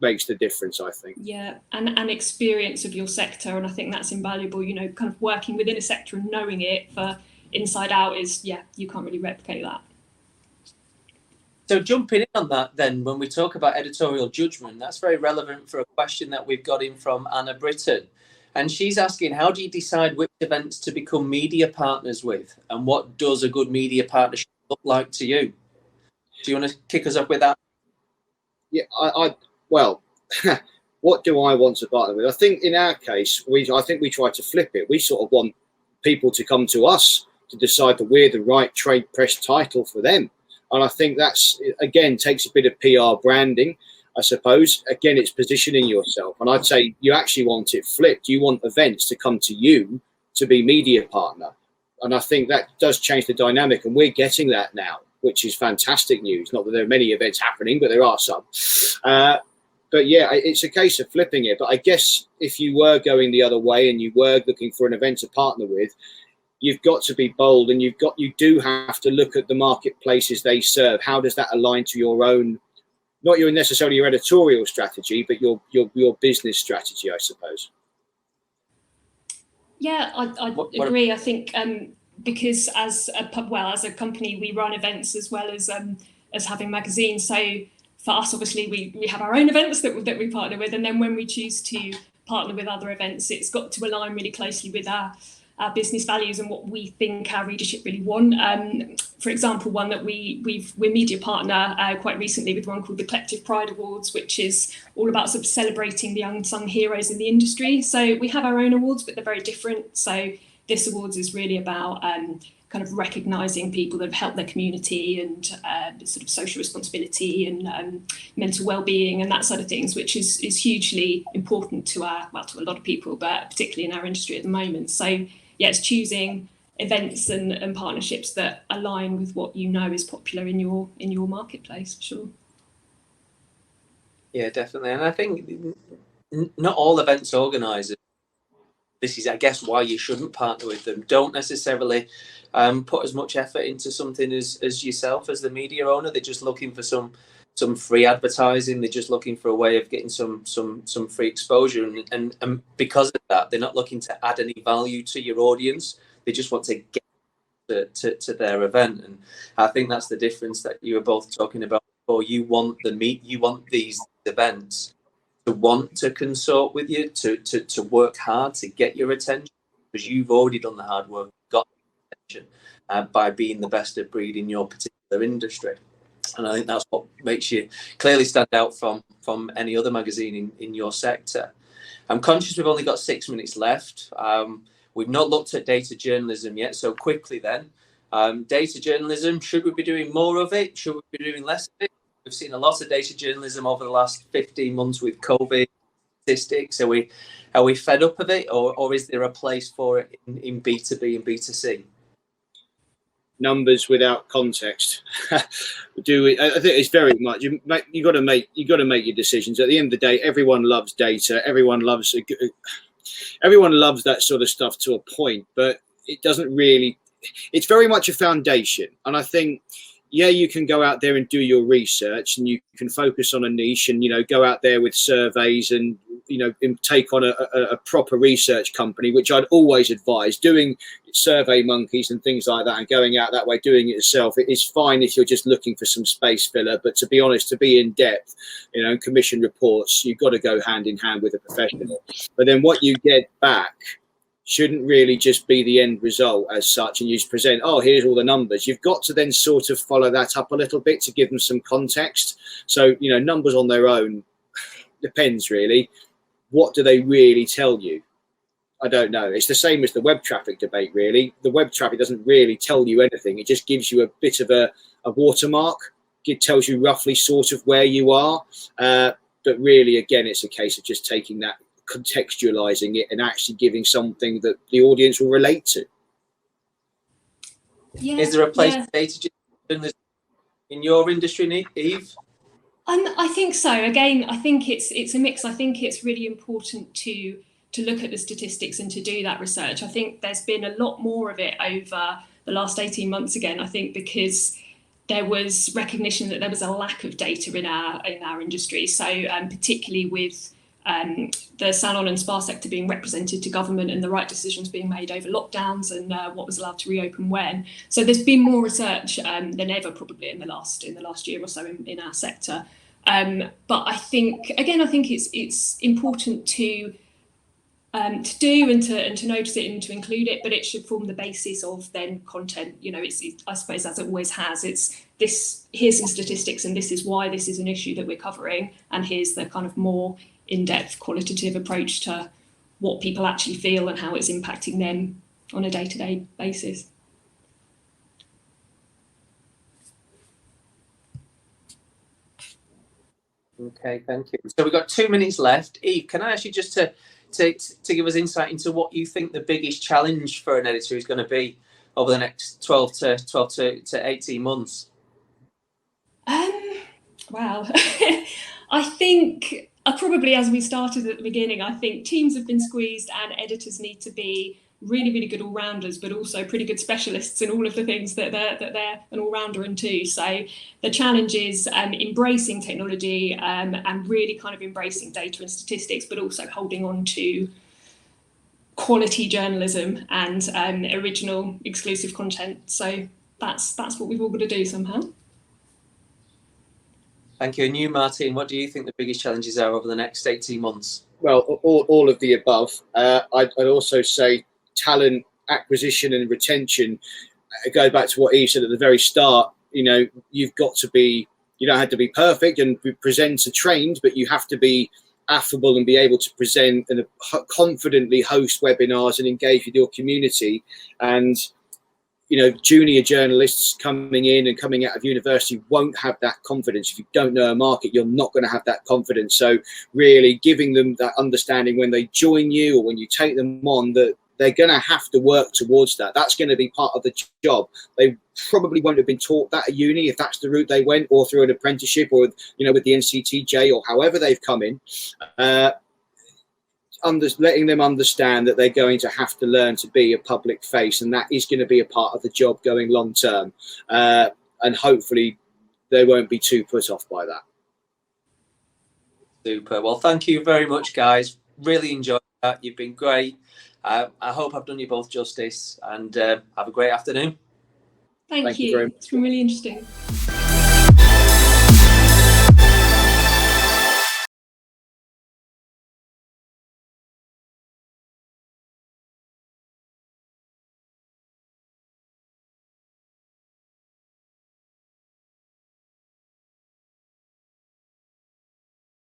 makes the difference, I think. Yeah, and experience of your sector, and I think that's invaluable. Kind of working within a sector and knowing it for inside out is, you can't really replicate that. So jumping in on that then, when we talk about editorial judgment, that's very relevant for a question that we've got in from Anna Britton. And she's asking, how do you decide which events to become media partners with? And what does a good media partnership look like to you? Do you want to kick us up with that? Yeah, well, what do I want to partner with? I think in our case, I think we try to flip it. We sort of want people to come to us to decide that we're the right trade press title for them. And I think that's, again, takes a bit of PR branding, I suppose. Again, it's positioning yourself. And I'd say you actually want it flipped. You want events to come to you to be media partner. And I think that does change the dynamic. And we're getting that now, which is fantastic news. Not that there are many events happening, but there are some. But it's a case of flipping it. But I guess if you were going the other way and you were looking for an event to partner with, you've got to be bold, and you do have to look at the marketplaces they serve. How does that align to your own, not necessarily your editorial strategy, but your business strategy, I suppose? Yeah, I agree. I think because as a company, we run events as well as having magazines. So for us, obviously, we have our own events that we partner with, and then when we choose to partner with other events, it's got to align really closely with our business values and what we think our readership really want. For example, one that we're media partner quite recently with one called the Collective Pride Awards, which is all about sort of celebrating the unsung heroes in the industry. So we have our own awards, but they're very different. So this awards is really about kind of recognising people that have helped their community, and sort of social responsibility and mental well-being and that side of things, which is hugely important to a lot of people, but particularly in our industry at the moment. So it's choosing events and partnerships that align with what is popular in your marketplace, for sure. Yeah, definitely. And I think not all events organisers, this is, I guess, why you shouldn't partner with them, don't necessarily put as much effort into something as yourself as the media owner. They're just looking for some free advertising. They're just looking for a way of getting some free exposure, and because of that, they're not looking to add any value to your audience. They just want to get to their event. And I think that's the difference that you were both talking about before. You want these events to want to consult with you, to work hard to get your attention, because you've already done the hard work, got attention by being the best of breed in your particular industry. And I think that's what makes you clearly stand out from any other magazine in your sector. I'm conscious we've only got 6 minutes left. We've not looked at data journalism yet, so quickly then. Data journalism, should we be doing more of it? Should we be doing less of it? We've seen a lot of data journalism over the last 15 months with COVID statistics. Are we fed up of it, or is there a place for it in B2B and B2C? Numbers without context. I think it's very much you got to make your decisions. At the end of the day, everyone loves data. Everyone loves that sort of stuff to a point, but it doesn't really. It's very much a foundation, and I think. Yeah, you can go out there and do your research, and you can focus on a niche, and go out there with surveys, and take on a proper research company, which I'd always advise. Doing Survey Monkeys and things like that, and going out that way, doing it yourself, it is fine if you're just looking for some space filler. But to be honest, to be in depth, commission reports, you've got to go hand in hand with a professional. But then what you get back shouldn't really just be the end result as such, and you just present, oh, here's all the numbers. You've got to then sort of follow that up a little bit to give them some context. So, numbers on their own depends really. What do they really tell you? I don't know. It's the same as the web traffic debate, really. The web traffic doesn't really tell you anything. It just gives you a bit of a watermark. It tells you roughly sort of where you are. But really, again, it's a case of just taking that, contextualizing it, and actually giving something that the audience will relate to. Yeah, is there a place for data journalism in your industry, Eve? I think so. Again, I think it's a mix. I think it's really important to look at the statistics and to do that research. I think there's been a lot more of it over the last 18 months. Again, I think because there was recognition that there was a lack of data in our industry. So particularly with the salon and spa sector being represented to government, and the right decisions being made over lockdowns, and what was allowed to reopen when. So there's been more research than ever probably in the last year or so in our sector. But I think it's important to do and to notice it and to include it, but it should form the basis of then content. I suppose as it always has, it's this. Here's some statistics, and this is why this is an issue that we're covering, and here's the kind of more in-depth qualitative approach to what people actually feel and how it's impacting them on a day-to-day basis. Okay, thank you. So we've got 2 minutes left. Eve, can I ask you just to give us insight into what you think the biggest challenge for an editor is going to be over the next 12 to 18 months? Wow. I think probably, as we started at the beginning, I think teams have been squeezed, and editors need to be really, really good all-rounders, but also pretty good specialists in all of the things that they're an all-rounder in too. So the challenge is embracing technology and really kind of embracing data and statistics, but also holding on to quality journalism and original exclusive content. So that's what we've all got to do somehow. Thank you. And you, Martin, what do you think the biggest challenges are over the next 18 months? Well, all of the above. I'd also say talent acquisition and retention. Go back to what Eve said at the very start. You've got to be. You don't have to be perfect and be presenter trained, but you have to be affable and be able to present and confidently host webinars and engage with your community. And junior journalists coming in and coming out of university won't have that confidence. If you don't know a market, you're not going to have that confidence. So really giving them that understanding when they join you or when you take them on, that they're going to have to work towards that. That's going to be part of the job. They probably won't have been taught that at uni if that's the route they went, or through an apprenticeship, or with the NCTJ, or however they've come in. Letting them understand that they're going to have to learn to be a public face, and that is going to be a part of the job going long term. And hopefully they won't be too put off by that. Super. Well, thank you very much, guys. Really enjoyed that. You've been great. I hope I've done you both justice, and have a great afternoon. Thank you. It's been really interesting.